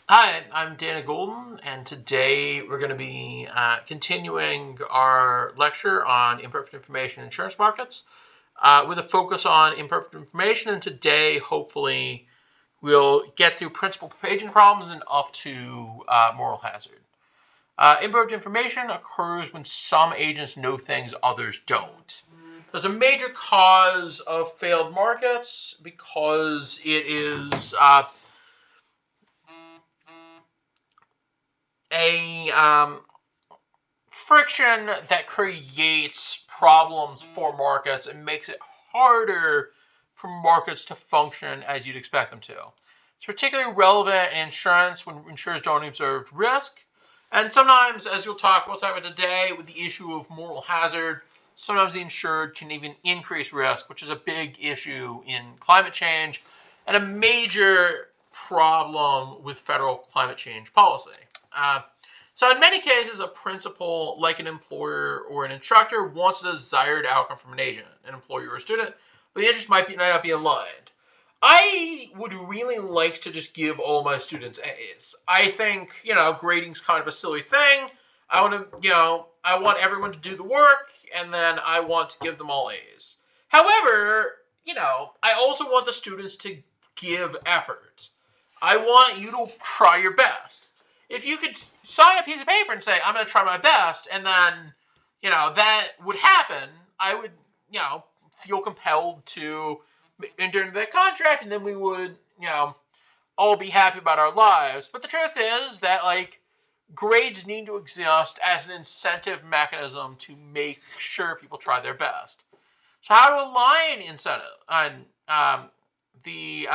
Hi, I'm Dana Golden, and today we're going to be continuing our lecture on imperfect information in insurance markets with a focus on imperfect information. And today, hopefully, we'll get through principal agent problems and up to moral hazard. Imperfect information occurs when some agents know things others don't. So it's a major cause of failed markets because it is a friction that creates problems for markets and makes it harder for markets to function as you'd expect them to. It's particularly relevant in insurance when insurers don't observe risk. And sometimes, as we'll talk about today, with the issue of moral hazard, sometimes the insured can even increase risk, which is a big issue in climate change and a major problem with federal climate change policy. So in many cases, a principal, like an employer or an instructor, wants a desired outcome from an agent, an employee or a student, but the interests might not be aligned. I would really like to just give all my students A's. I think, grading's kind of a silly thing. I want everyone to do the work, and then I want to give them all A's. However, I also want the students to give effort. I want you to try your best. If you could sign a piece of paper and say, I'm going to try my best, and then, that would happen, I would, feel compelled to enter into that contract, and then we would, all be happy about our lives. But the truth is that, grades need to exist as an incentive mechanism to make sure people try their best. So how to align incentive on the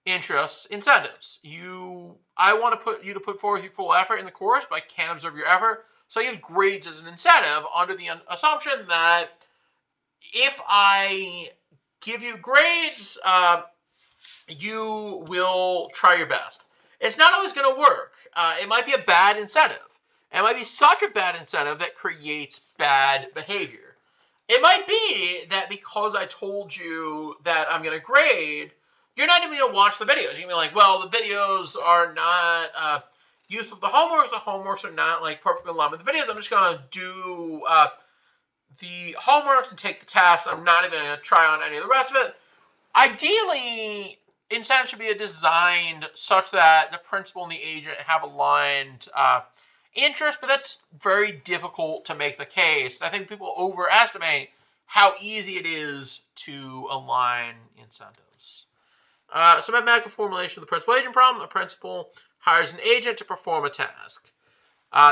interests, incentives. I want to put you to put forth your full effort in the course, but I can't observe your effort. So I use grades as an incentive under the assumption that if I give you grades, you will try your best. It's not always going to work. It might be a bad incentive. It might be such a bad incentive that creates bad behavior. It might be that because I told you that I'm going to grade, you're not even going to watch the videos. You're going to be like, well, the videos are not useful. The homeworks are not perfectly in line with the videos. I'm just going to do the homeworks and take the tests. I'm not even going to try on any of the rest of it. Ideally, incentives should be designed such that the principal and the agent have aligned interest, but that's very difficult to make the case. I think people overestimate how easy it is to align incentives. So mathematical formulation of the principal-agent problem. A principal hires an agent to perform a task.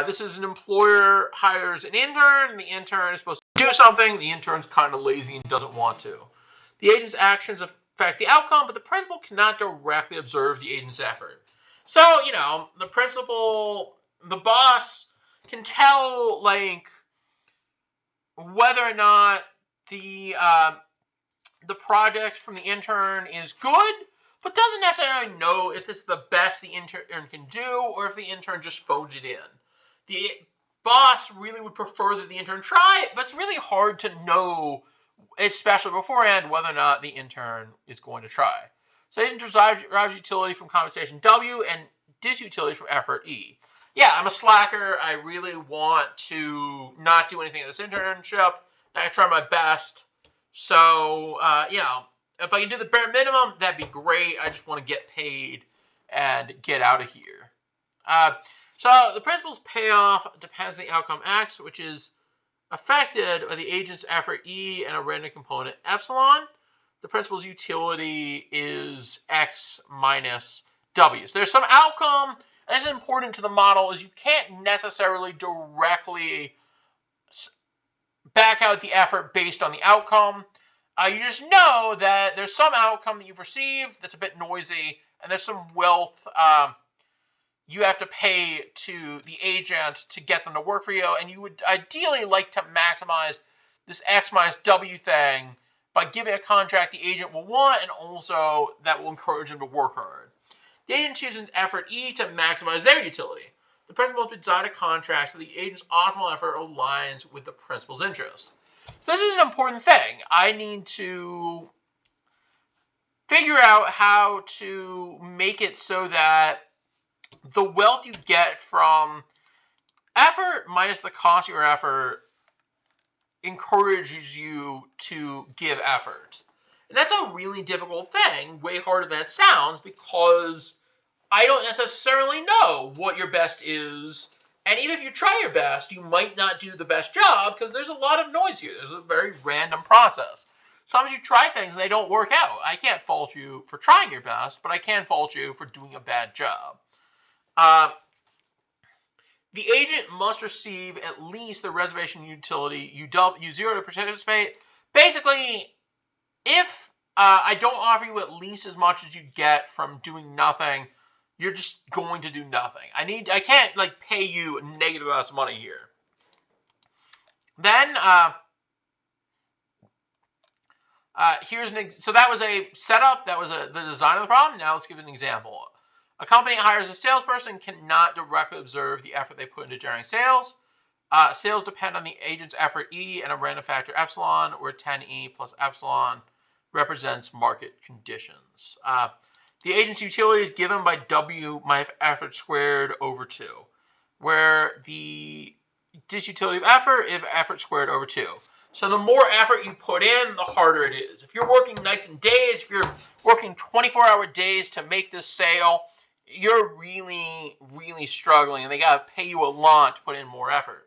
This is an employer hires an intern. The intern is supposed to do something. The intern's kind of lazy and doesn't want to. The agent's actions affect the outcome, but the principal cannot directly observe the agent's effort. So, the principal, the boss, can tell, whether or not the project from the intern is good, but doesn't necessarily know if it's the best the intern can do or if the intern just phoned it in. The boss really would prefer that the intern try it, but it's really hard to know, especially beforehand, whether or not the intern is going to try. So agent derives utility from compensation W and disutility from effort E. Yeah, I'm a slacker. I really want to not do anything in this internship. I try my best. So, if I can do the bare minimum, that'd be great. I just want to get paid and get out of here. So the principal's payoff depends on the outcome X, which is affected by the agent's effort E and a random component epsilon. The principal's utility is X minus W. So there's some outcome. That's important to the model is you can't necessarily directly back out the effort based on the outcome. You just know that there's some outcome that you've received that's a bit noisy, and there's some wealth you have to pay to the agent to get them to work for you, and you would ideally like to maximize this X minus W thing by giving a contract the agent will want, and also that will encourage them to work hard. The agent chooses effort E to maximize their utility. The principal has designed a contract so the agent's optimal effort aligns with the principal's interest. So this is an important thing. I need to figure out how to make it so that the wealth you get from effort minus the cost of your effort encourages you to give effort. And that's a really difficult thing, way harder than it sounds, because I don't necessarily know what your best is. And even if you try your best, you might not do the best job because there's a lot of noise here. There's a very random process. Sometimes you try things and they don't work out. I can't fault you for trying your best, but I can fault you for doing a bad job. The agent must receive at least the reservation utility U0 to participate. Basically, if I don't offer you at least as much as you get from doing nothing, you're just going to do nothing. I can't pay you a negative amount of money here. Then so that was a setup. That was the design of the problem. Now let's give an example. A company hires a salesperson cannot directly observe the effort they put into generating sales. Sales depend on the agent's effort E and a random factor epsilon, where 10E plus epsilon represents market conditions. The agent's utility is given by W minus effort squared over 2, where the disutility of effort is effort squared over 2. So the more effort you put in, the harder it is. If you're working nights and days, if you're working 24-hour days to make this sale, you're really, really struggling, and they got to pay you a lot to put in more effort.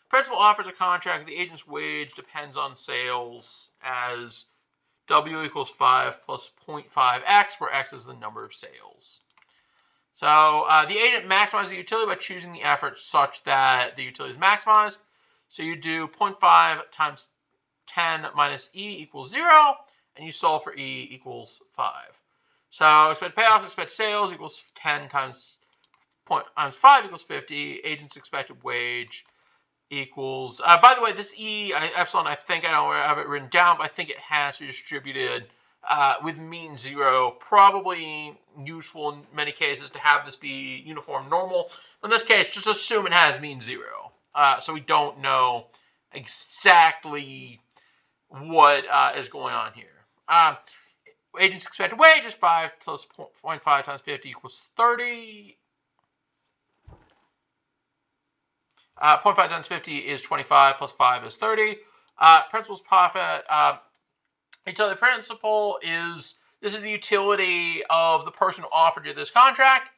Principal offers a contract. The agent's wage depends on sales as W equals 5 plus 0.5x, where x is the number of sales. So the agent maximizes the utility by choosing the effort such that the utility is maximized. So you do 0.5 times 10 minus E equals 0, and you solve for E equals 5. So expected payoffs, expected sales equals 10 times 5 equals 50. Agent's expected wage equals, by the way, this epsilon, I think I don't have it written down, but I think it has to be distributed with mean 0. Probably useful in many cases to have this be uniform normal. In this case, just assume it has mean 0. So we don't know exactly what is going on here. Agent's expected wage is 5 plus 0.5 times 50 equals 30. 0.5 times 50 is 25 plus 5 is 30. Principal's profit. Utility principal this is the utility of the person who offered you this contract,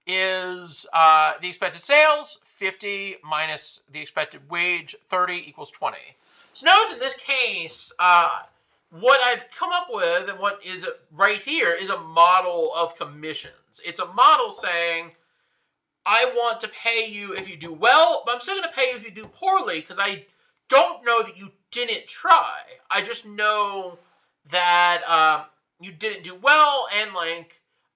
is the expected sales, 50 minus the expected wage, 30 equals 20. So notice in this case, what I've come up with and what is right here is a model of commissions. It's a model saying, I want to pay you if you do well, but I'm still going to pay you if you do poorly because I don't know that you didn't try. I just know that you didn't do well, and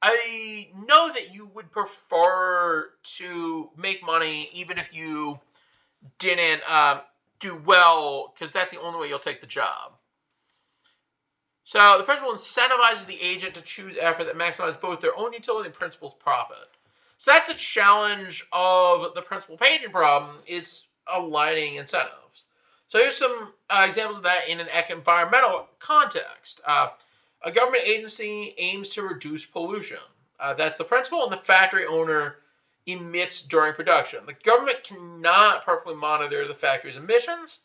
I know that you would prefer to make money even if you didn't do well, because that's the only way you'll take the job. So the principal incentivizes the agent to choose effort that maximizes both their own utility and principal's profit. So that's the challenge of the principal-agent problem, is aligning incentives. So here's some examples of that in an environmental context. A government agency aims to reduce pollution. That's the principal, and the factory owner emits during production. The government cannot perfectly monitor the factory's emissions,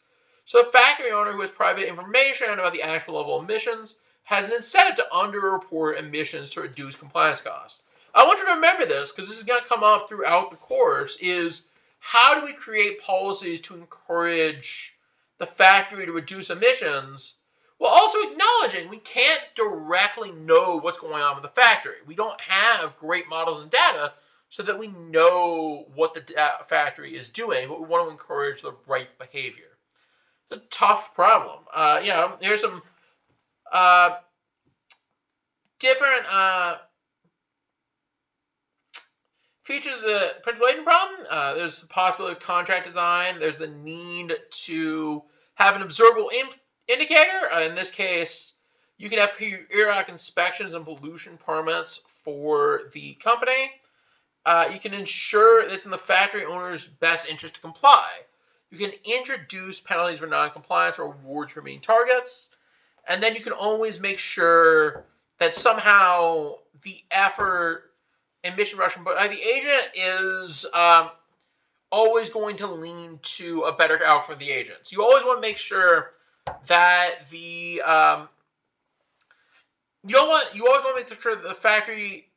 so the factory owner who has private information about the actual level of emissions has an incentive to underreport emissions to reduce compliance costs. I want you to remember this because this is going to come up throughout the course, is how do we create policies to encourage the factory to reduce emissions, while also acknowledging we can't directly know what's going on with the factory. We don't have great models and data so that we know what the factory is doing, but we want to encourage the right behavior. It's a tough problem. Here's some different features of the principal-agent problem. There's the possibility of contract design. There's the need to have an observable indicator. In this case, you can have periodic inspections and pollution permits for the company. You can ensure it's in the factory owner's best interest to comply. You can introduce penalties for non-compliance or awards for meeting targets. And then you can always make sure that somehow the effort and mission Russian by the agent is always going to lean to a better outcome for the agents. You always want to make sure that the you always want to make sure that the factory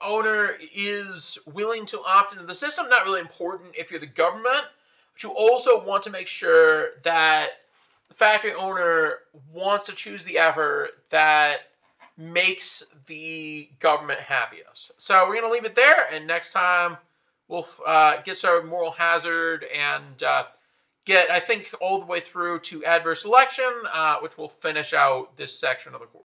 owner is willing to opt into the system. Not really important if you're the government, but you also want to make sure that the factory owner wants to choose the effort that makes the government happiest. So we're going to leave it there, and next time we'll get started with moral hazard and get, I think, all the way through to adverse selection, which will finish out this section of the course.